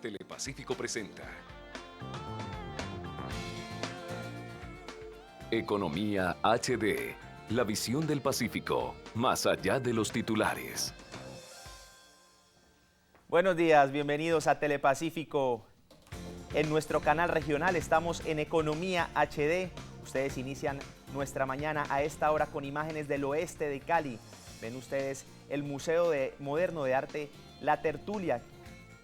Telepacífico presenta Economía HD, la visión del Pacífico, más allá de los titulares. Buenos días, bienvenidos a Telepacífico. En nuestro canal regional estamos en Economía HD. Ustedes inician nuestra mañana a esta hora con imágenes del oeste de Cali. Ven ustedes el Museo Moderno de Arte La Tertulia,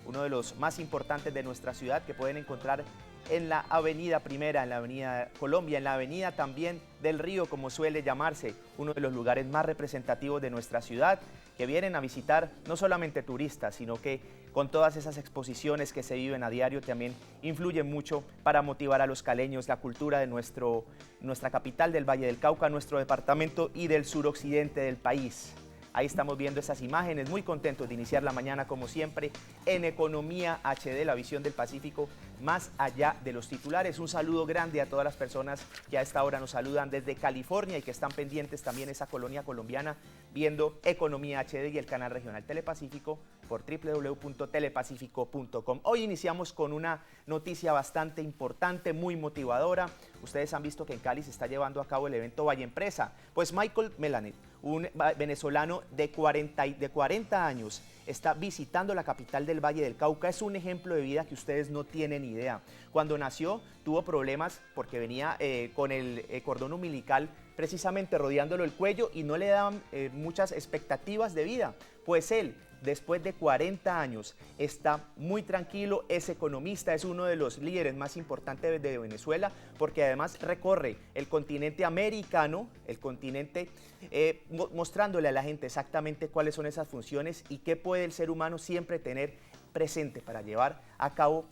uno de los más importantes de nuestra ciudad, que pueden encontrar en la Avenida Primera, en la Avenida Colombia, en la Avenida también del Río, como suele llamarse, uno de los lugares más representativos de nuestra ciudad, que vienen a visitar no solamente turistas, sino que con todas esas exposiciones que se viven a diario también influyen mucho para motivar a los caleños, la cultura de nuestra capital del Valle del Cauca, nuestro departamento y del suroccidente del país. Ahí estamos viendo esas imágenes, muy contentos de iniciar la mañana como siempre en Economía HD, la visión del Pacífico más allá de los titulares. Un saludo grande a todas las personas que a esta hora nos saludan desde California y que están pendientes también esa colonia colombiana viendo Economía HD y el canal regional Telepacífico por www.telepacifico.com. Hoy iniciamos con una noticia bastante importante, muy motivadora. Ustedes han visto que en Cali se está llevando a cabo el evento Valle Empresa. Pues Michael Melanet, un venezolano de 40 años, está visitando la capital del Valle del Cauca. Es un ejemplo de vida que ustedes no tienen idea. Cuando nació tuvo problemas porque venía con el cordón umbilical precisamente rodeándolo el cuello y no le daban muchas expectativas de vida. Pues él, después de 40 años, está muy tranquilo, es economista, es uno de los líderes más importantes de Venezuela, porque además recorre el continente americano, el continente, mostrándole a la gente exactamente cuáles son esas funciones y qué puede el ser humano siempre tener presente para llevar a cabo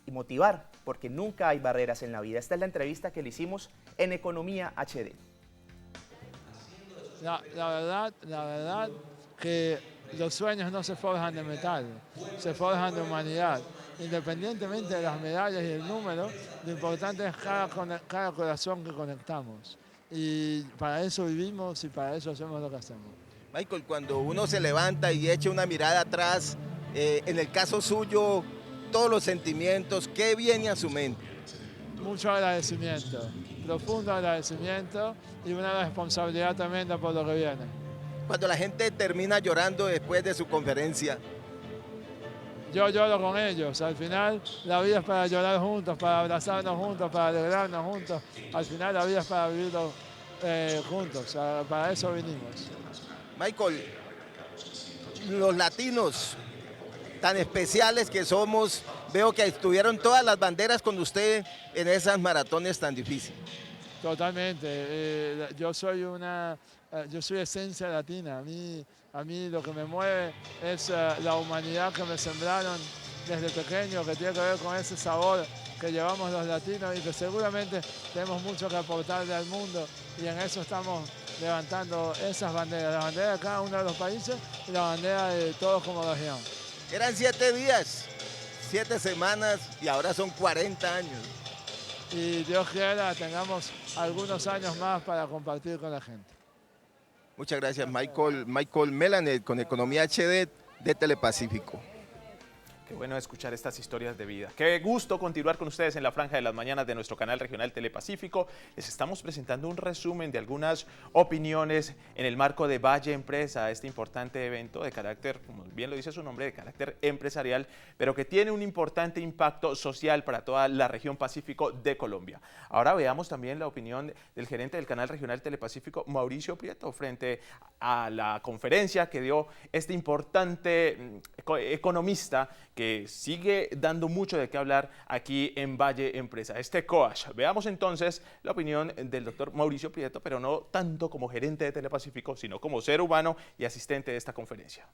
y motivar, porque nunca hay barreras en la vida. Esta es la entrevista que le hicimos en Economía HD. La verdad que los sueños no se forjan de metal, se forjan de humanidad. Independientemente de las medallas y el número, lo importante es cada corazón que conectamos. Y para eso vivimos y para eso hacemos lo que hacemos. Michael, cuando uno se levanta y echa una mirada atrás, en el caso suyo, todos los sentimientos, ¿qué viene a su mente? Mucho agradecimiento, profundo agradecimiento y una responsabilidad tremenda por lo que viene. Cuando la gente termina llorando después de su conferencia. Yo lloro con ellos. Al final la vida es para llorar juntos, para abrazarnos juntos, para alegrarnos juntos. Al final la vida es para vivirlo juntos. Para eso vinimos. Michael, los latinos tan especiales que somos, veo que estuvieron todas las banderas con usted en esas maratones tan difíciles. Totalmente. Yo soy esencia latina. A mí lo que me mueve es la humanidad que me sembraron desde pequeño, que tiene que ver con ese sabor que llevamos los latinos y que seguramente tenemos mucho que aportarle al mundo, y en eso estamos levantando esas banderas, la bandera de cada uno de los países y la bandera de todos como región. Eran 7 días, 7 semanas y ahora son 40 años. Y Dios quiera tengamos algunos años más para compartir con la gente. Muchas gracias, Michael Melanet, con Economía HD de Telepacífico. Qué bueno escuchar estas historias de vida. Qué gusto continuar con ustedes en la franja de las mañanas de nuestro canal regional Telepacífico. Les estamos presentando un resumen de algunas opiniones en el marco de Valle Empresa, este importante evento de carácter, como bien lo dice su nombre, de carácter empresarial, pero que tiene un importante impacto social para toda la región Pacífico de Colombia. Ahora veamos también la opinión del gerente del canal regional Telepacífico, Mauricio Prieto, frente a la conferencia que dio este importante economista que sigue dando mucho de qué hablar aquí en Valle Empresa, este coach. Veamos entonces la opinión del doctor Mauricio Prieto, pero no tanto como gerente de Telepacífico, sino como ser humano y asistente de esta conferencia.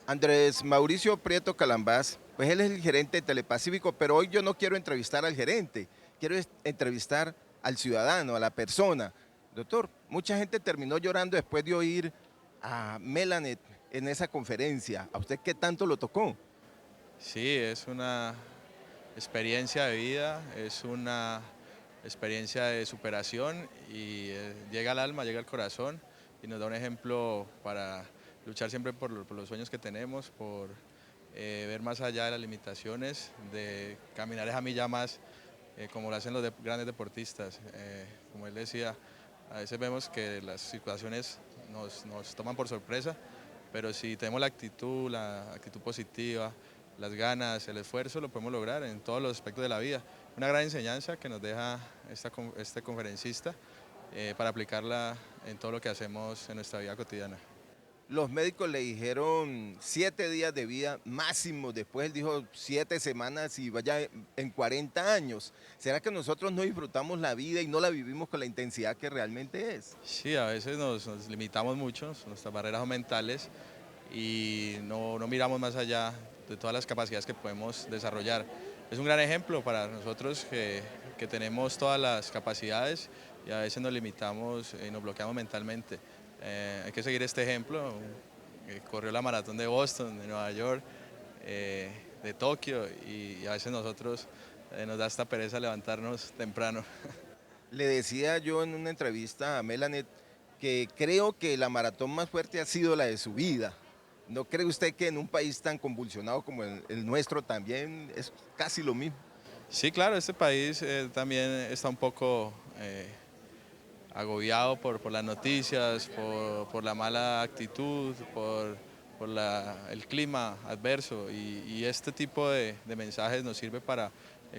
Andrés Mauricio Prieto Calambás, pues él es el gerente de Telepacífico, pero hoy yo no quiero entrevistar al gerente, quiero entrevistar al ciudadano, a la persona. Doctor, mucha gente terminó llorando después de oír a Melanet en esa conferencia. ¿A usted qué tanto lo tocó? Sí, es una experiencia de vida, es una experiencia de superación y llega al alma, llega al corazón y nos da un ejemplo para luchar siempre por los sueños que tenemos, por ver más allá de las limitaciones, de caminar esa milla más, como lo hacen los grandes deportistas. Como él decía, a veces vemos que las situaciones nos toman por sorpresa, pero si tenemos la actitud positiva, las ganas, el esfuerzo, lo podemos lograr en todos los aspectos de la vida. Una gran enseñanza que nos deja este conferencista para aplicarla en todo lo que hacemos en nuestra vida cotidiana. Los médicos le dijeron 7 días de vida máximo, después él dijo 7 semanas y vaya en 40 años. ¿Será que nosotros no disfrutamos la vida y no la vivimos con la intensidad que realmente es? Sí, a veces nos limitamos mucho, nuestras barreras son mentales y no miramos más allá de todas las capacidades que podemos desarrollar. Es un gran ejemplo para nosotros que tenemos todas las capacidades y a veces nos limitamos y nos bloqueamos mentalmente. Hay que seguir este ejemplo. Corrió la maratón de Boston, de Nueva York, de Tokio y a veces nosotros nos da esta pereza levantarnos temprano. Le decía yo en una entrevista a Melanet que creo que la maratón más fuerte ha sido la de su vida. ¿No cree usted que en un país tan convulsionado como el nuestro también es casi lo mismo? Sí, claro, este país también está un poco agobiado por las noticias, por la mala actitud, por el clima adverso y este tipo de mensajes nos sirve para,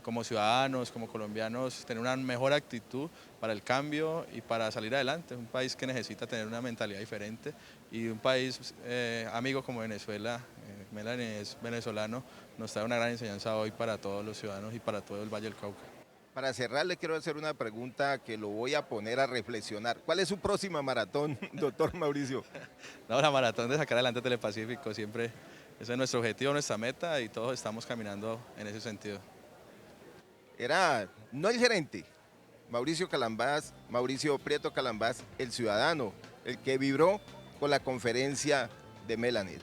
como ciudadanos, como colombianos, tener una mejor actitud para el cambio y para salir adelante. Es un país que necesita tener una mentalidad diferente y un país amigo como Venezuela, Melanie es venezolano, nos trae una gran enseñanza hoy para todos los ciudadanos y para todo el Valle del Cauca. Para cerrar, le quiero hacer una pregunta que lo voy a poner a reflexionar. ¿Cuál es su próxima maratón, doctor Mauricio? No, la maratón de sacar adelante Telepacífico, siempre ese es nuestro objetivo, nuestra meta y todos estamos caminando en ese sentido. Era no el gerente, Mauricio Prieto Calambás, el ciudadano, el que vibró con la conferencia de Melanet.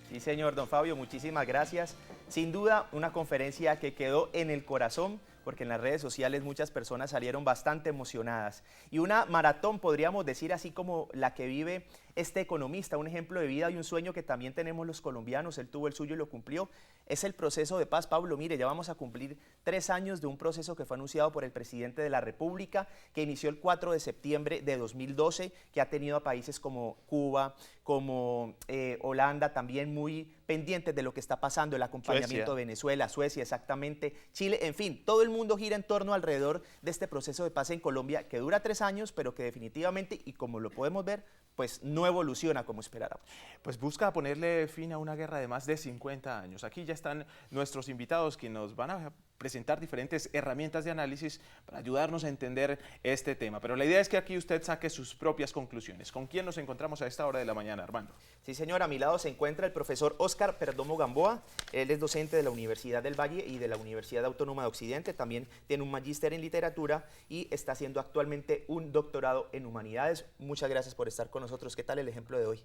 Sí, señor, don Fabio, muchísimas gracias. Sin duda, una conferencia que quedó en el corazón, porque en las redes sociales muchas personas salieron bastante emocionadas. Y una maratón, podríamos decir, así como la que vive este economista, un ejemplo de vida y un sueño que también tenemos los colombianos, él tuvo el suyo y lo cumplió, es el proceso de paz. Pablo, mire, ya vamos a cumplir 3 años de un proceso que fue anunciado por el presidente de la República, que inició el 4 de septiembre de 2012, que ha tenido a países como Cuba, como Holanda, también muy pendientes de lo que está pasando, el acompañamiento de Venezuela, Suecia, exactamente, Chile, en fin, todo el mundo gira en torno alrededor de este proceso de paz en Colombia, que dura 3 años, pero que definitivamente, y como lo podemos ver, pues no evoluciona como esperáramos. Pues busca ponerle fin a una guerra de más de 50 años. Aquí ya están nuestros invitados que nos van a presentar diferentes herramientas de análisis para ayudarnos a entender este tema. Pero la idea es que aquí usted saque sus propias conclusiones. ¿Con quién nos encontramos a esta hora de la mañana, Armando? Sí, señor, a mi lado se encuentra el profesor Óscar Perdomo Gamboa. Él es docente de la Universidad del Valle y de la Universidad Autónoma de Occidente. También tiene un magíster en literatura y está haciendo actualmente un doctorado en humanidades. Muchas gracias por estar con nosotros. ¿Qué tal el ejemplo de hoy?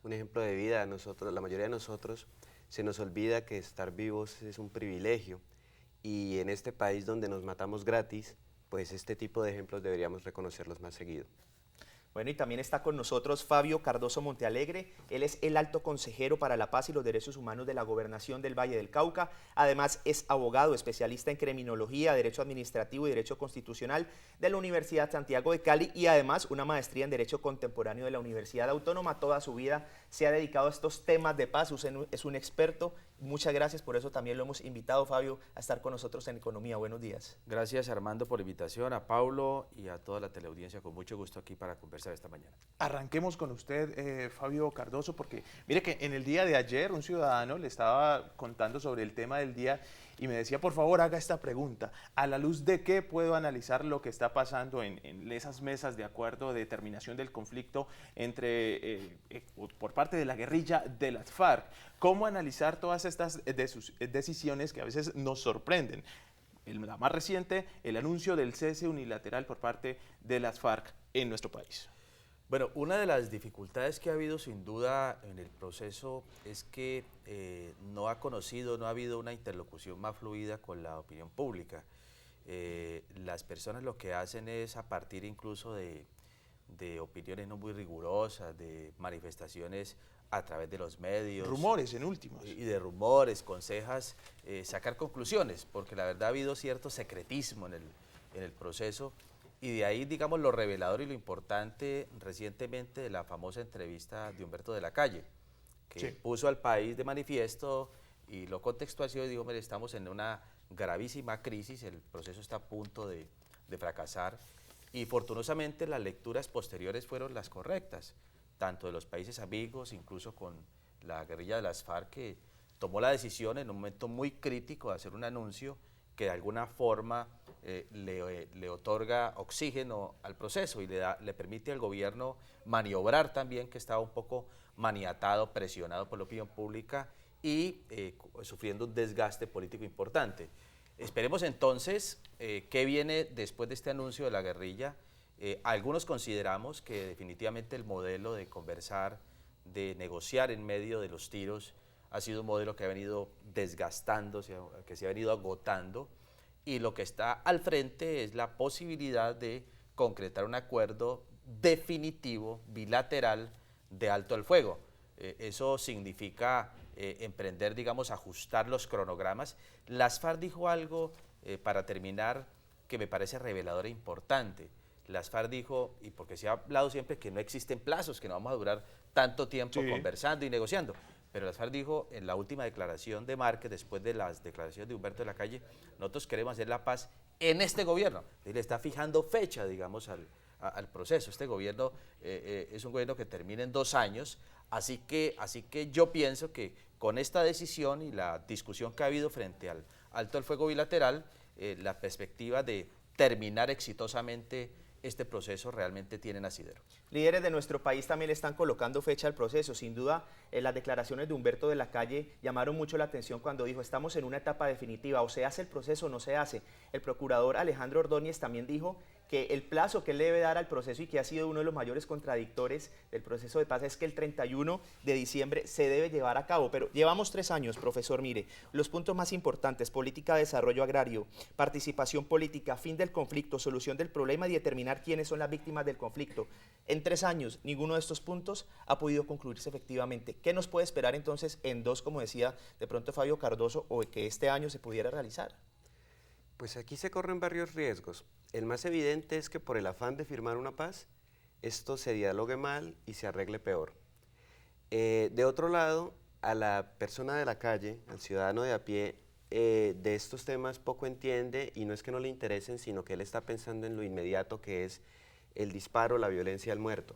Un ejemplo de vida. Nosotros, la mayoría de nosotros, se nos olvida que estar vivos es un privilegio. Y en este país donde nos matamos gratis, pues este tipo de ejemplos deberíamos reconocerlos más seguido. Bueno, y también está con nosotros Fabio Cardoso Montealegre. Él es el alto consejero para la paz y los derechos humanos de la Gobernación del Valle del Cauca. Además, es abogado, especialista en criminología, derecho administrativo y derecho constitucional de la Universidad Santiago de Cali y además una maestría en derecho contemporáneo de la Universidad Autónoma. Toda su vida se ha dedicado a estos temas de paz. Usted es un experto. Muchas gracias, por eso también lo hemos invitado, Fabio, a estar con nosotros en Economía. Buenos días. Gracias, Armando, por la invitación, a Pablo y a toda la teleaudiencia, con mucho gusto aquí para conversar esta mañana. Arranquemos con usted, Fabio Cardoso, porque mire que en el día de ayer un ciudadano le estaba contando sobre el tema del día y me decía, por favor, haga esta pregunta. ¿A la luz de qué puedo analizar lo que está pasando en esas mesas de acuerdo de terminación del conflicto por parte de la guerrilla de las FARC? ¿Cómo analizar todas estas decisiones que a veces nos sorprenden? La más reciente, el anuncio del cese unilateral por parte de las FARC en nuestro país. Bueno, una de las dificultades que ha habido sin duda en el proceso es que no ha habido una interlocución más fluida con la opinión pública. Las personas lo que hacen es, a partir incluso de opiniones no muy rigurosas, de manifestaciones a través de los medios. Rumores en últimas. Y de rumores, consejas, sacar conclusiones, porque la verdad ha habido cierto secretismo en el proceso, y de ahí, digamos, lo revelador y lo importante recientemente de la famosa entrevista de Humberto de la Calle, que puso al país de manifiesto y lo contextualizó y dijo, mire, estamos en una gravísima crisis, el proceso está a punto de fracasar, y fortunosamente las lecturas posteriores fueron las correctas, tanto de los países amigos, incluso con la guerrilla de las FARC, que tomó la decisión en un momento muy crítico de hacer un anuncio que de alguna forma le otorga oxígeno al proceso y le permite al gobierno maniobrar también, que estaba un poco maniatado, presionado por la opinión pública y sufriendo un desgaste político importante. Esperemos entonces qué viene después de este anuncio de la guerrilla. Algunos consideramos que definitivamente el modelo de conversar, de negociar en medio de los tiros, ha sido un modelo que ha venido desgastándose, que se ha venido agotando, y lo que está al frente es la posibilidad de concretar un acuerdo definitivo, bilateral, de alto al fuego. Eso significa emprender, digamos, ajustar los cronogramas. Las FARC dijo algo, para terminar, que me parece revelador e importante. Las FARC dijo, y porque se ha hablado siempre que no existen plazos, que no vamos a durar tanto tiempo conversando y negociando, pero las FARC dijo en la última declaración de Márquez, después de las declaraciones de Humberto de la Calle, nosotros queremos hacer la paz en este gobierno. Él está fijando fecha, digamos, al proceso. Este gobierno es un gobierno que termina en 2 años, así que yo pienso que con esta decisión y la discusión que ha habido frente al alto al fuego bilateral, la perspectiva de terminar exitosamente este proceso realmente tiene asidero. Líderes de nuestro país también le están colocando fecha al proceso. Sin duda, las declaraciones de Humberto de la Calle llamaron mucho la atención cuando dijo, estamos en una etapa definitiva, o se hace el proceso o no se hace. El procurador Alejandro Ordóñez también dijo que el plazo que él le debe dar al proceso y que ha sido uno de los mayores contradictores del proceso de paz es que el 31 de diciembre se debe llevar a cabo. Pero llevamos 3 años, profesor, mire, los puntos más importantes: política de desarrollo agrario, participación política, fin del conflicto, solución del problema y determinar quiénes son las víctimas del conflicto. En 3 años, ninguno de estos puntos ha podido concluirse efectivamente. ¿Qué nos puede esperar entonces en 2, como decía de pronto Fabio Cardoso, o que este año se pudiera realizar? Pues aquí se corren varios riesgos. El más evidente es que por el afán de firmar una paz, esto se dialogue mal y se arregle peor. De otro lado, a la persona de la calle, al ciudadano de a pie, de estos temas poco entiende, y no es que no le interesen, sino que él está pensando en lo inmediato, que es el disparo, la violencia al muerto.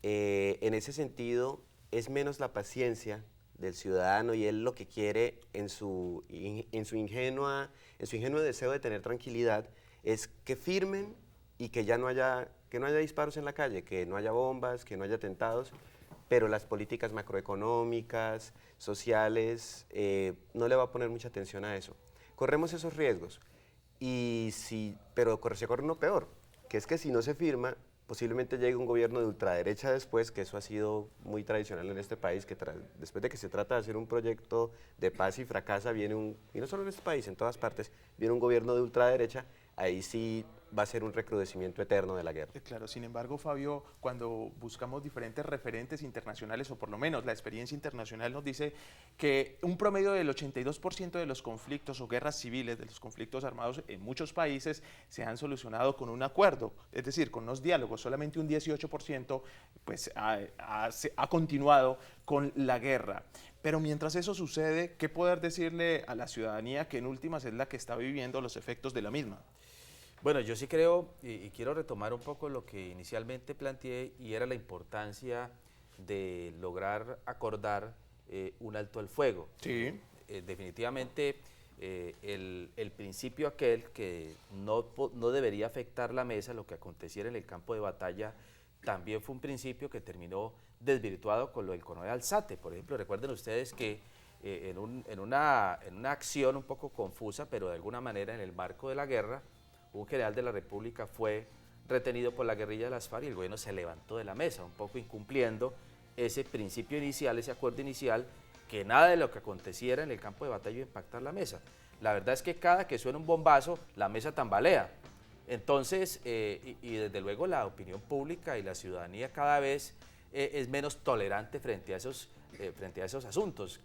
En ese sentido, es menos la paciencia del ciudadano, y él lo que quiere en su ingenuo deseo de tener tranquilidad es que firmen y que ya no haya disparos en la calle, que no haya bombas, que no haya atentados, pero las políticas macroeconómicas, sociales, no le va a poner mucha atención a eso. Corremos esos riesgos, pero se corre uno peor, que es que si no se firma, posiblemente llegue un gobierno de ultraderecha después, que eso ha sido muy tradicional en este país, que después de que se trata de hacer un proyecto de paz y fracasa, y no solo en este país, en todas partes, viene un gobierno de ultraderecha, ahí sí va a ser un recrudecimiento eterno de la guerra. Claro, sin embargo, Fabio, cuando buscamos diferentes referentes internacionales, o por lo menos la experiencia internacional nos dice que un promedio del 82% de los conflictos o guerras civiles, de los conflictos armados en muchos países, se han solucionado con un acuerdo, es decir, con unos diálogos. Solamente un 18% pues, ha continuado con la guerra. Pero mientras eso sucede, ¿qué poder decirle a la ciudadanía que en últimas es la que está viviendo los efectos de la misma? Bueno, yo sí creo, y quiero retomar un poco lo que inicialmente planteé, y era la importancia de lograr acordar un alto al fuego. Sí. Definitivamente el principio aquel que no debería afectar la mesa, lo que aconteciera en el campo de batalla, también fue un principio que terminó desvirtuado con lo del coronel Alzate. Por ejemplo, recuerden ustedes que en una acción un poco confusa, pero de alguna manera en el marco de la guerra, un general de la República fue retenido por la guerrilla de las FARC y el gobierno se levantó de la mesa, un poco incumpliendo ese principio inicial, ese acuerdo inicial, que nada de lo que aconteciera en el campo de batalla iba a impactar la mesa. La verdad es que cada que suena un bombazo, la mesa tambalea. Entonces, y desde luego la opinión pública y la ciudadanía cada vez es menos tolerante frente a esos asuntos,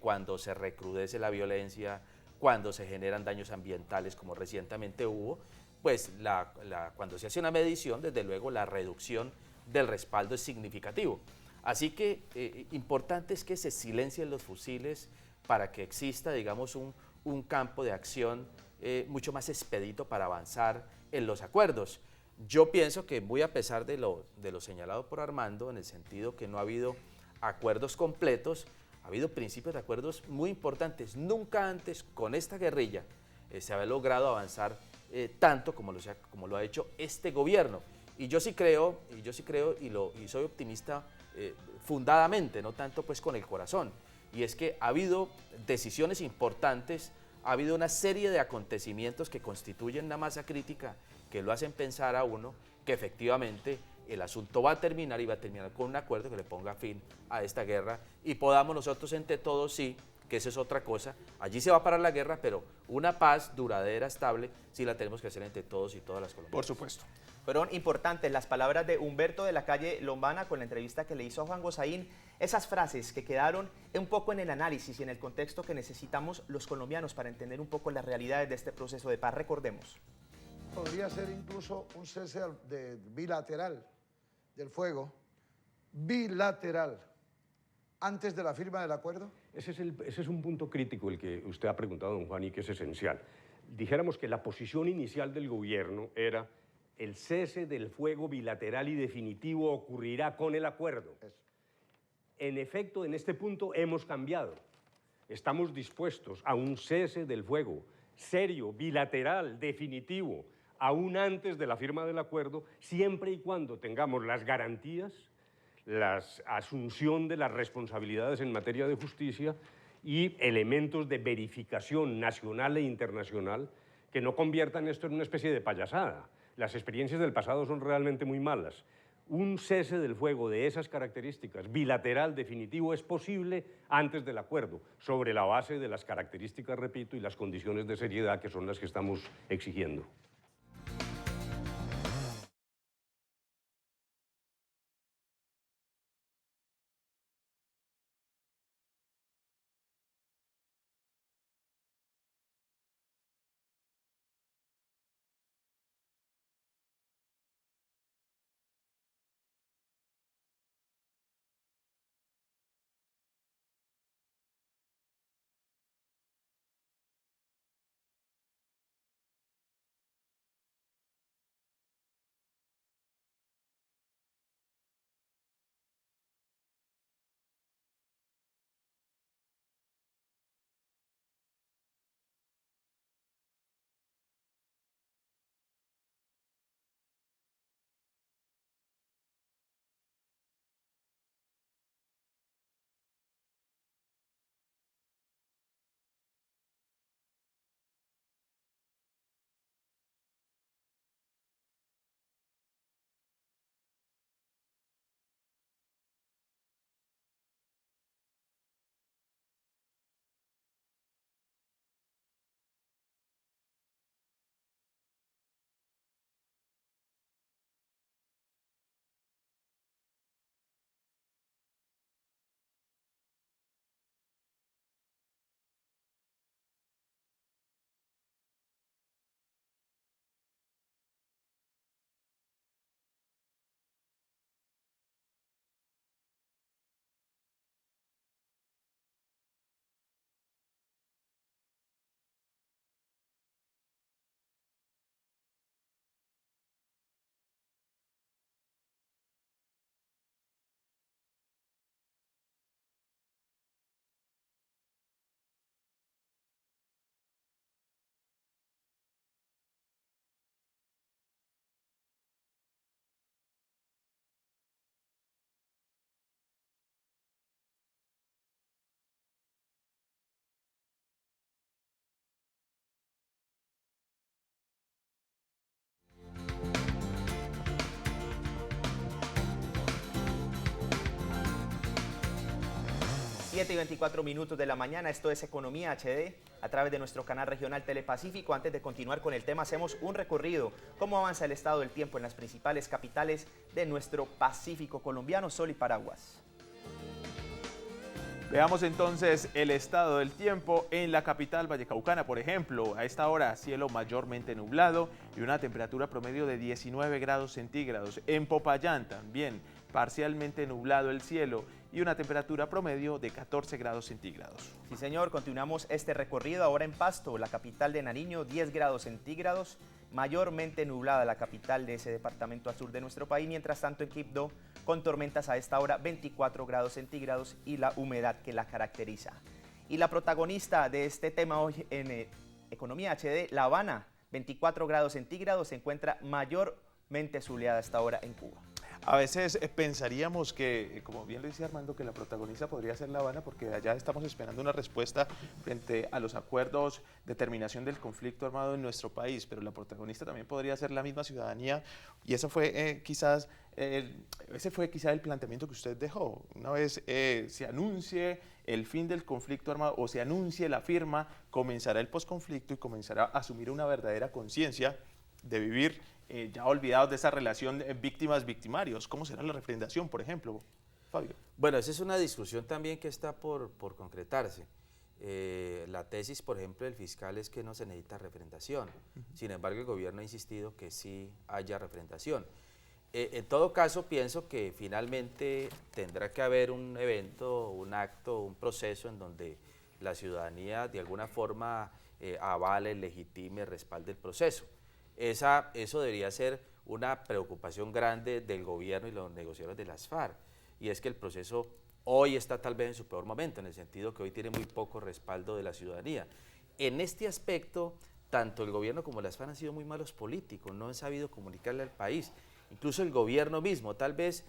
cuando se recrudece la violencia, cuando se generan daños ambientales como recientemente hubo, pues cuando se hace una medición, desde luego la reducción del respaldo es significativo. Así que importante es que se silencien los fusiles para que exista, digamos, un campo de acción mucho más expedito para avanzar en los acuerdos. Yo pienso que muy a pesar de lo señalado por Armando, en el sentido que no ha habido acuerdos completos, ha habido principios de acuerdos muy importantes. Nunca antes con esta guerrilla se había logrado avanzar tanto como lo ha hecho este gobierno. Y yo sí creo y soy optimista fundadamente, no tanto pues con el corazón, y es que ha habido decisiones importantes, ha habido una serie de acontecimientos que constituyen una masa crítica que lo hacen pensar a uno que efectivamente el asunto va a terminar y va a terminar con un acuerdo que le ponga fin a esta guerra y podamos nosotros entre todos, sí, que esa es otra cosa, allí se va a parar la guerra, pero una paz duradera, estable, sí la tenemos que hacer entre todos y todas las colombianas. Por supuesto. Fueron importantes las palabras de Humberto de la calle Lombana con la entrevista que le hizo a Juan Gozaín, esas frases que quedaron un poco en el análisis y en el contexto que necesitamos los colombianos para entender un poco las realidades de este proceso de paz. Recordemos. Podría ser incluso un cese bilateral del fuego, bilateral, antes de la firma del acuerdo. Ese es un punto crítico el que usted ha preguntado, don Juan, y que es esencial. Dijéramos que la posición inicial del gobierno era el cese del fuego bilateral y definitivo ocurrirá con el acuerdo. En efecto, en este punto hemos cambiado. Estamos dispuestos a un cese del fuego serio, bilateral, definitivo, aún antes de la firma del acuerdo, siempre y cuando tengamos las garantías, la asunción de las responsabilidades en materia de justicia y elementos de verificación nacional e internacional que no conviertan esto en una especie de payasada. Las experiencias del pasado son realmente muy malas. Un cese del fuego de esas características, bilateral, definitivo, es posible antes del acuerdo, sobre la base de las características, repito, y las condiciones de seriedad que son las que estamos exigiendo. 7:24 de la mañana, esto es Economía HD a través de nuestro canal regional Telepacífico. Antes de continuar con el tema, hacemos un recorrido, cómo avanza el estado del tiempo en las principales capitales de nuestro Pacífico colombiano, Sol y Paraguas. Veamos entonces el estado del tiempo en la capital vallecaucana, por ejemplo. A esta hora, cielo mayormente nublado y una temperatura promedio de 19 grados centígrados. En Popayán también, parcialmente nublado el cielo y una temperatura promedio de 14 grados centígrados. Sí, señor, continuamos este recorrido ahora en Pasto, la capital de Nariño, 10 grados centígrados, mayormente nublada la capital de ese departamento al sur de nuestro país. Mientras tanto, en Quibdó, con tormentas a esta hora, 24 grados centígrados y la humedad que la caracteriza. Y la protagonista de este tema hoy en Economía HD, La Habana, 24 grados centígrados, se encuentra mayormente soleada a esta hora en Cuba. A veces pensaríamos que, como bien lo decía Armando, que la protagonista podría ser La Habana, porque allá estamos esperando una respuesta frente a los acuerdos de terminación del conflicto armado en nuestro país, pero la protagonista también podría ser la misma ciudadanía, y eso fue ese fue quizás el planteamiento que usted dejó. Una vez se anuncie el fin del conflicto armado o se anuncie la firma, comenzará el posconflicto y comenzará a asumir una verdadera conciencia de vivir ya olvidados de esa relación víctimas-victimarios. ¿Cómo será la refrendación, por ejemplo, Fabio? Bueno, esa es una discusión también que está por concretarse. La tesis, por ejemplo, del fiscal es que no se necesita refrendación. Sin embargo, el gobierno ha insistido que sí haya refrendación. En todo caso, pienso que finalmente tendrá que haber un evento, un acto, un proceso en donde la ciudadanía de alguna forma avale, legitime, respalde el proceso. Eso debería ser una preocupación grande del gobierno y los negociadores de las FARC, y es que el proceso hoy está tal vez en su peor momento, en el sentido que hoy tiene muy poco respaldo de la ciudadanía. En este aspecto, tanto el gobierno como las FARC han sido muy malos políticos, no han sabido comunicarle al país, incluso el gobierno mismo. Tal vez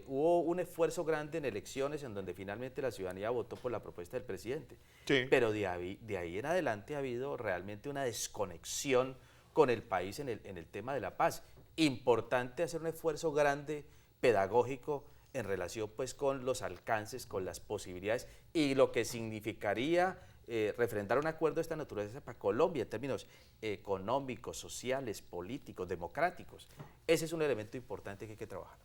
hubo un esfuerzo grande en elecciones en donde finalmente la ciudadanía votó por la propuesta del presidente, sí, pero de ahí en adelante ha habido realmente una desconexión con el país en el tema de la paz. Importante hacer un esfuerzo grande, pedagógico, en relación pues con los alcances, con las posibilidades y lo que significaría refrendar un acuerdo de esta naturaleza para Colombia en términos económicos, sociales, políticos, democráticos. Ese es un elemento importante que hay que trabajar.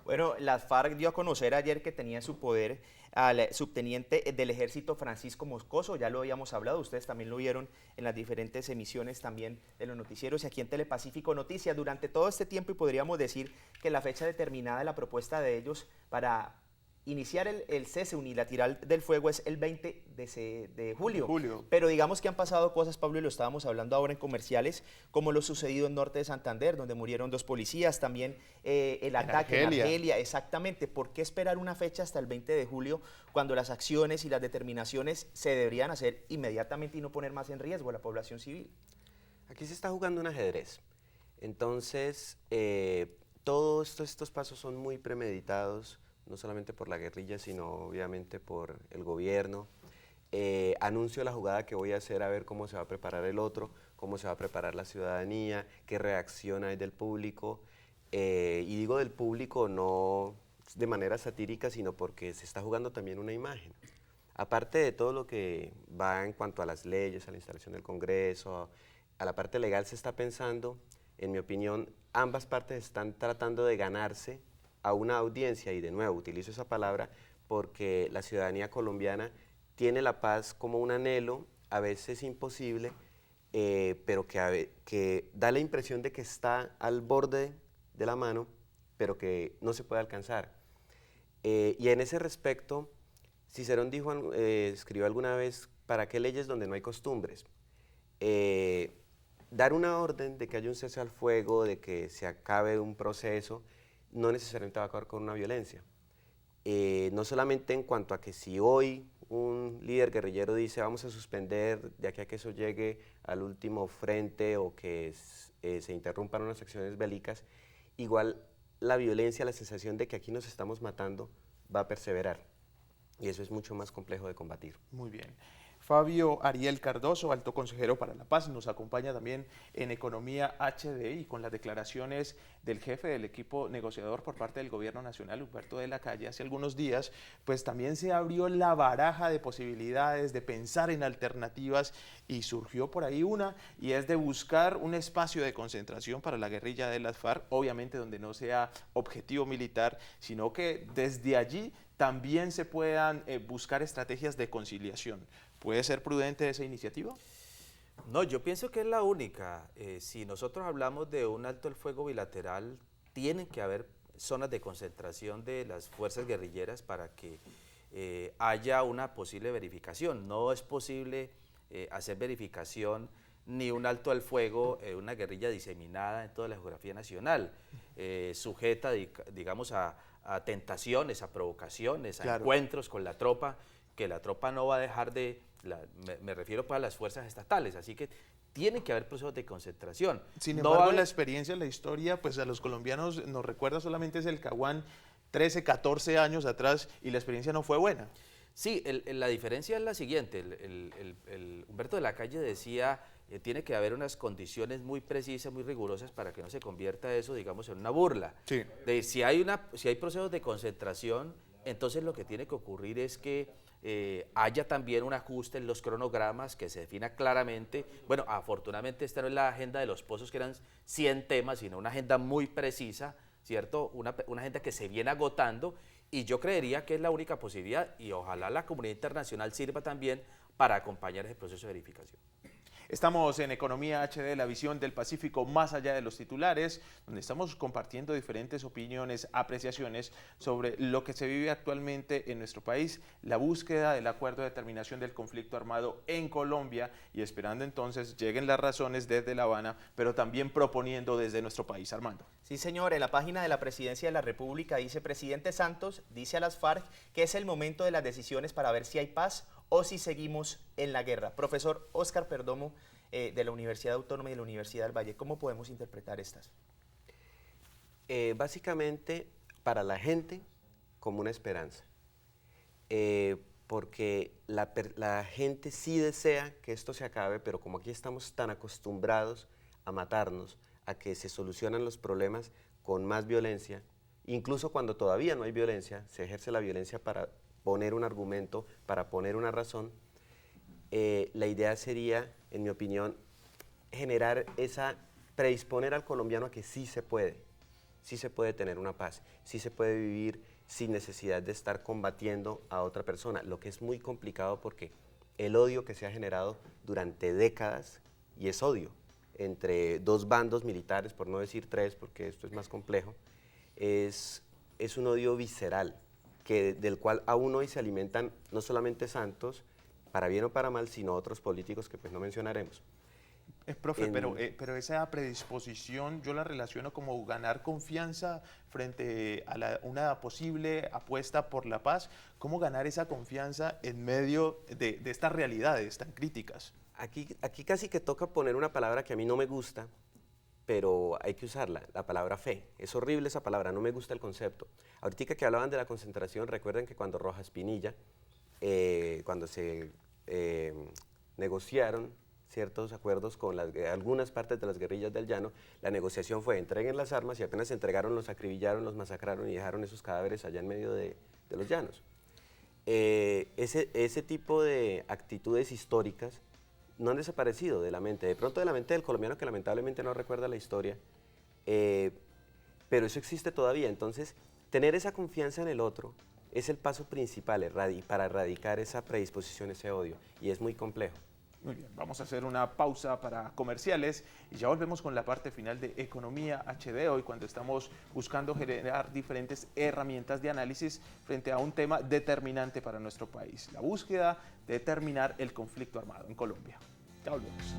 Bueno, las FARC dio a conocer ayer que tenía en su poder al subteniente del ejército Francisco Moscoso. Ya lo habíamos hablado, ustedes también lo vieron en las diferentes emisiones también de los noticieros y aquí en Telepacífico Noticias durante todo este tiempo, y podríamos decir que la fecha determinada de la propuesta de ellos para iniciar el cese unilateral del fuego es el 20 de julio. Pero digamos que han pasado cosas, Pablo, y lo estábamos hablando ahora en comerciales, como lo sucedido en Norte de Santander, donde murieron 2 policías, también el ataque en Argelia. Exactamente. ¿Por qué esperar una fecha hasta el 20 de julio cuando las acciones y las determinaciones se deberían hacer inmediatamente y no poner más en riesgo a la población civil? Aquí se está jugando un ajedrez. Entonces, todos estos pasos son muy premeditados, no solamente por la guerrilla, sino obviamente por el gobierno. Anuncio la jugada que voy a hacer, a ver cómo se va a preparar el otro, cómo se va a preparar la ciudadanía, qué reacción hay del público. Y digo del público no de manera satírica, sino porque se está jugando también una imagen. Aparte de todo lo que va en cuanto a las leyes, a la instalación del Congreso, a la parte legal, se está pensando, en mi opinión, ambas partes están tratando de ganarse a una audiencia, y de nuevo utilizo esa palabra porque la ciudadanía colombiana tiene la paz como un anhelo, a veces imposible, pero que da la impresión de que está al borde de la mano, pero que no se puede alcanzar. Y en ese respecto, Cicerón escribió alguna vez, ¿para qué leyes donde no hay costumbres? Dar una orden de que haya un cese al fuego, de que se acabe un proceso, no necesariamente va a acabar con una violencia. No solamente en cuanto a que si hoy un líder guerrillero dice vamos a suspender de aquí a que eso llegue al último frente o que se interrumpan unas acciones bélicas, igual la violencia, la sensación de que aquí nos estamos matando va a perseverar. Y eso es mucho más complejo de combatir. Muy bien. Fabio Ariel Cardoso, alto consejero para la paz, nos acompaña también en Economía HD y con las declaraciones del jefe del equipo negociador por parte del gobierno nacional, Humberto de la Calle, hace algunos días, pues también se abrió la baraja de posibilidades de pensar en alternativas y surgió por ahí una, y es de buscar un espacio de concentración para la guerrilla de las FARC, obviamente donde no sea objetivo militar, sino que desde allí también se puedan buscar estrategias de conciliación. ¿Puede ser prudente esa iniciativa? No, yo pienso que es la única. Si nosotros hablamos de un alto el fuego bilateral, tienen que haber zonas de concentración de las fuerzas guerrilleras para que haya una posible verificación. No es posible hacer verificación ni un alto al fuego, una guerrilla diseminada en toda la geografía nacional, sujeta, digamos, a tentaciones, a provocaciones, a encuentros con la tropa, que la tropa no va a dejar de... me refiero para las fuerzas estatales, así que tiene que haber procesos de concentración. Sin embargo, la experiencia, la historia, pues a los colombianos nos recuerda solamente es el Caguán 13, 14 años atrás y la experiencia no fue buena. Sí, la diferencia es la siguiente, Humberto de la Calle decía, tiene que haber unas condiciones muy precisas, muy rigurosas para que no se convierta eso, digamos, en una burla. Sí. Si hay procesos de concentración, entonces lo que tiene que ocurrir es que haya también un ajuste en los cronogramas, que se defina claramente. Bueno, afortunadamente esta no es la agenda de los pozos, que eran 100 temas, sino una agenda muy precisa, ¿cierto? Una agenda que se viene agotando, y yo creería que es la única posibilidad, y ojalá la comunidad internacional sirva también para acompañar ese proceso de verificación. Estamos en Economía HD, la visión del Pacífico más allá de los titulares, donde estamos compartiendo diferentes opiniones, apreciaciones sobre lo que se vive actualmente en nuestro país, la búsqueda del acuerdo de terminación del conflicto armado en Colombia y esperando entonces lleguen las razones desde La Habana, pero también proponiendo desde nuestro país. Armando. Sí, señor, en la página de la Presidencia de la República dice: Presidente Santos dice a las FARC que es el momento de las decisiones para ver si hay paz o si seguimos en la guerra. Profesor Óscar Perdomo, de la Universidad Autónoma y de la Universidad del Valle, ¿cómo podemos interpretar estas? Básicamente, para la gente, como una esperanza. Porque la gente sí desea que esto se acabe, pero como aquí estamos tan acostumbrados a matarnos, a que se solucionan los problemas con más violencia, incluso cuando todavía no hay violencia, se ejerce la violencia para poner un argumento, para poner una razón. La idea sería, en mi opinión, predisponer al colombiano a que sí se puede tener una paz, sí se puede vivir sin necesidad de estar combatiendo a otra persona, lo que es muy complicado porque el odio que se ha generado durante décadas, y es odio, entre dos bandos militares, por no decir tres, porque esto es más complejo, es un odio visceral, del cual aún hoy se alimentan no solamente Santos, para bien o para mal, sino otros políticos que pues no mencionaremos. Profe, pero esa predisposición yo la relaciono como ganar confianza frente a una posible apuesta por la paz. ¿Cómo ganar esa confianza en medio de estas realidades tan críticas? Aquí casi que toca poner una palabra que a mí no me gusta, pero hay que usarla, la palabra fe. Es horrible esa palabra, no me gusta el concepto. Ahorita que hablaban de la concentración, recuerden que cuando Rojas Pinilla, cuando se negociaron ciertos acuerdos con algunas partes de las guerrillas del llano, la negociación fue: entreguen las armas, y apenas se entregaron, los acribillaron, los masacraron y dejaron esos cadáveres allá en medio de los llanos. Ese tipo de actitudes históricas no han desaparecido de la mente, de pronto de la mente del colombiano, que lamentablemente no recuerda la historia, pero eso existe todavía. Entonces, tener esa confianza en el otro es el paso principal para erradicar esa predisposición, ese odio, y es muy complejo. Muy bien, vamos a hacer una pausa para comerciales y ya volvemos con la parte final de Economía HD, hoy cuando estamos buscando generar diferentes herramientas de análisis frente a un tema determinante para nuestro país, la búsqueda de terminar el conflicto armado en Colombia. Ya volvemos.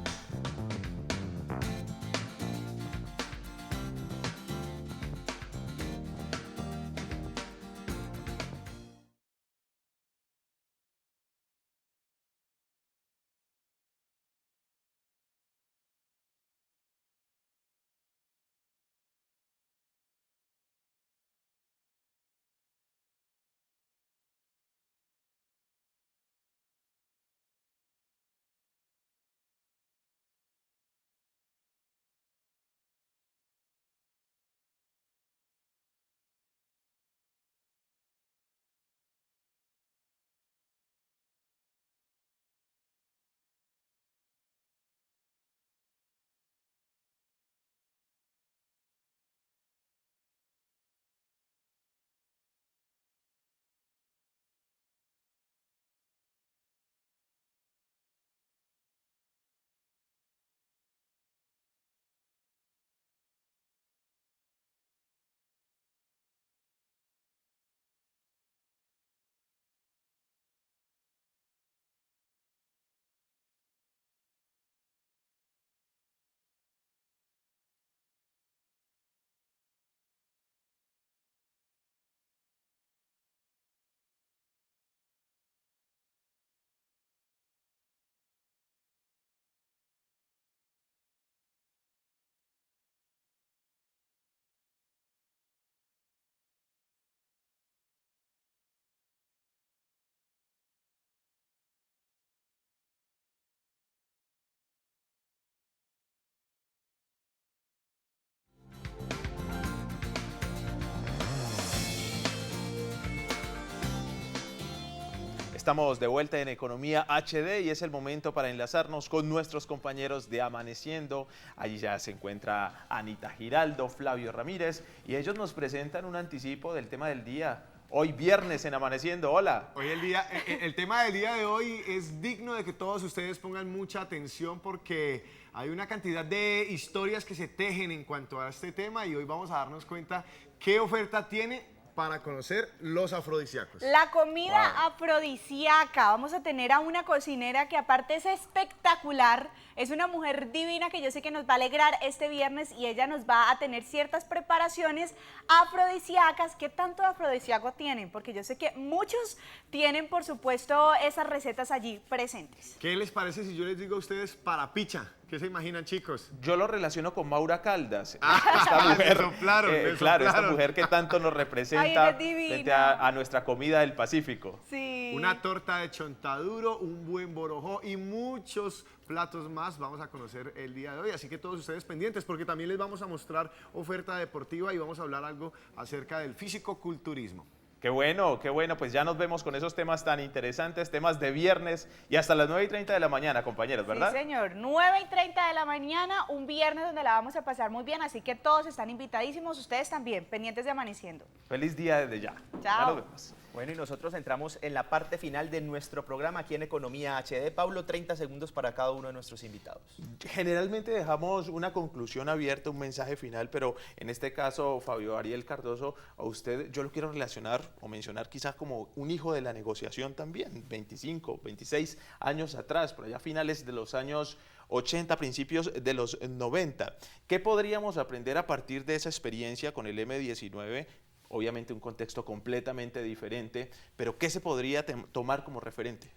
Estamos de vuelta en Economía HD y es el momento para enlazarnos con nuestros compañeros de Amaneciendo. Allí ya se encuentra Anita Giraldo, Flavio Ramírez y ellos nos presentan un anticipo del tema del día. Hoy viernes en Amaneciendo, hola. Hoy el tema del día de hoy es digno de que todos ustedes pongan mucha atención porque hay una cantidad de historias que se tejen en cuanto a este tema y hoy vamos a darnos cuenta qué oferta tiene para conocer los afrodisíacos. La comida afrodisíaca. Vamos a tener a una cocinera que aparte es espectacular, es una mujer divina que yo sé que nos va a alegrar este viernes y ella nos va a tener ciertas preparaciones afrodisíacas. ¿Qué tanto afrodisíaco tienen? Porque yo sé que muchos tienen, por supuesto, esas recetas allí presentes. ¿Qué les parece si yo les digo a ustedes para picha? ¿Qué se imaginan, chicos? Yo lo relaciono con Maura Caldas. Esta mujer, claro, esta mujer que tanto nos representa frente a nuestra comida del Pacífico. Sí. Una torta de chontaduro, un buen borojó y muchos platos más vamos a conocer el día de hoy, así que todos ustedes pendientes porque también les vamos a mostrar oferta deportiva y vamos a hablar algo acerca del físico-culturismo. Qué bueno, pues ya nos vemos con esos temas tan interesantes, temas de viernes y hasta las 9:30 de la mañana, compañeros, ¿verdad? Sí, señor, 9:30 de la mañana, un viernes donde la vamos a pasar muy bien, así que todos están invitadísimos, ustedes también, pendientes de Amaneciendo. Feliz día desde ya. Chao. Ya nos vemos. Bueno, y nosotros entramos en la parte final de nuestro programa aquí en Economía HD. Pablo, 30 segundos para cada uno de nuestros invitados. Generalmente dejamos una conclusión abierta, un mensaje final, pero en este caso, Fabio Ariel Cardoso, a usted yo lo quiero relacionar o mencionar quizás como un hijo de la negociación también, 25, 26 años atrás, por allá finales de los años 80, principios de los 90. ¿Qué podríamos aprender a partir de esa experiencia con el M19? Obviamente un contexto completamente diferente, pero ¿qué se podría tomar como referente?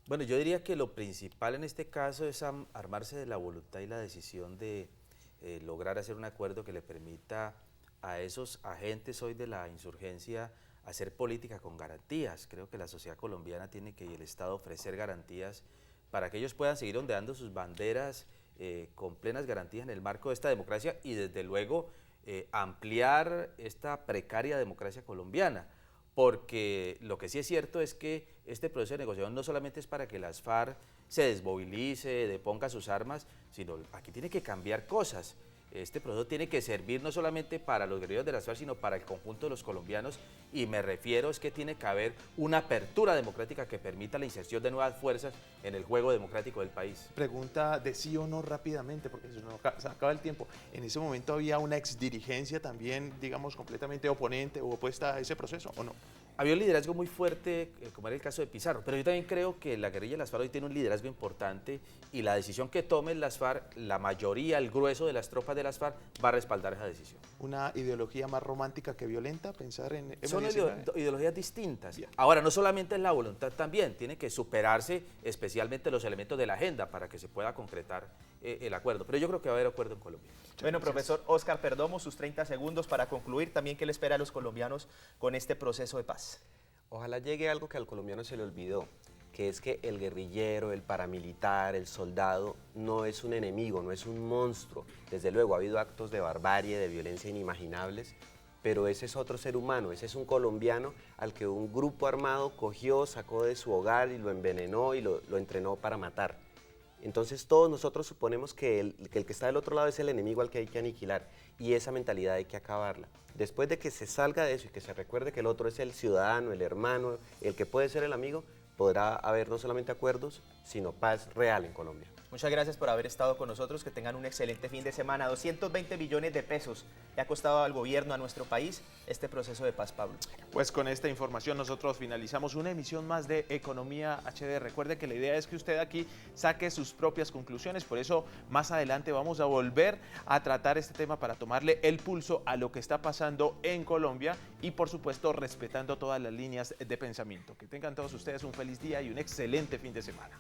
Bueno, yo diría que lo principal en este caso es armarse de la voluntad y la decisión de lograr hacer un acuerdo que le permita a esos agentes hoy de la insurgencia hacer política con garantías. Creo que la sociedad colombiana tiene que y el Estado ofrecer garantías para que ellos puedan seguir ondeando sus banderas con plenas garantías en el marco de esta democracia y desde luego ampliar esta precaria democracia colombiana, porque lo que sí es cierto es que este proceso de negociación no solamente es para que las FARC se desmovilice, deponga sus armas, sino aquí tiene que cambiar cosas. Este proceso tiene que servir no solamente para los guerrilleros de las FARC, sino para el conjunto de los colombianos, y me refiero es que tiene que haber una apertura democrática que permita la inserción de nuevas fuerzas en el juego democrático del país. Pregunta de sí o no rápidamente, porque se acaba el tiempo. ¿En ese momento había una exdirigencia también, digamos, completamente oponente o opuesta a ese proceso o no? Había un liderazgo muy fuerte, como era el caso de Pizarro, pero yo también creo que la guerrilla de las FARC hoy tiene un liderazgo importante y la decisión que tomen las FARC, la mayoría, el grueso de las tropas de las FARC va a respaldar esa decisión. ¿Una ideología más romántica que violenta? Pensar en... Son ideologías distintas. Bien. Ahora, no solamente es la voluntad también, tiene que superarse especialmente los elementos de la agenda para que se pueda concretar el acuerdo, pero yo creo que va a haber acuerdo en Colombia. Bueno, profesor Óscar Perdomo, sus 30 segundos para concluir. También, ¿qué le espera a los colombianos con este proceso de paz? Ojalá llegue algo que al colombiano se le olvidó, que es que el guerrillero, el paramilitar, el soldado no es un enemigo, no es un monstruo. Desde luego ha habido actos de barbarie, de violencia inimaginables, pero ese es otro ser humano, ese es un colombiano al que un grupo armado cogió, sacó de su hogar y lo envenenó y lo entrenó para matar. Entonces todos nosotros suponemos que el que está del otro lado es el enemigo al que hay que aniquilar, y esa mentalidad hay que acabarla. Después de que se salga de eso y que se recuerde que el otro es el ciudadano, el hermano, el que puede ser el amigo, podrá haber no solamente acuerdos, sino paz real en Colombia. Muchas gracias por haber estado con nosotros, que tengan un excelente fin de semana. 220 billones de pesos le ha costado al gobierno, a nuestro país, este proceso de paz, Pablo. Pues con esta información nosotros finalizamos una emisión más de Economía HD. Recuerde que la idea es que usted aquí saque sus propias conclusiones, por eso más adelante vamos a volver a tratar este tema para tomarle el pulso a lo que está pasando en Colombia y por supuesto respetando todas las líneas de pensamiento. Que tengan todos ustedes un feliz día y un excelente fin de semana.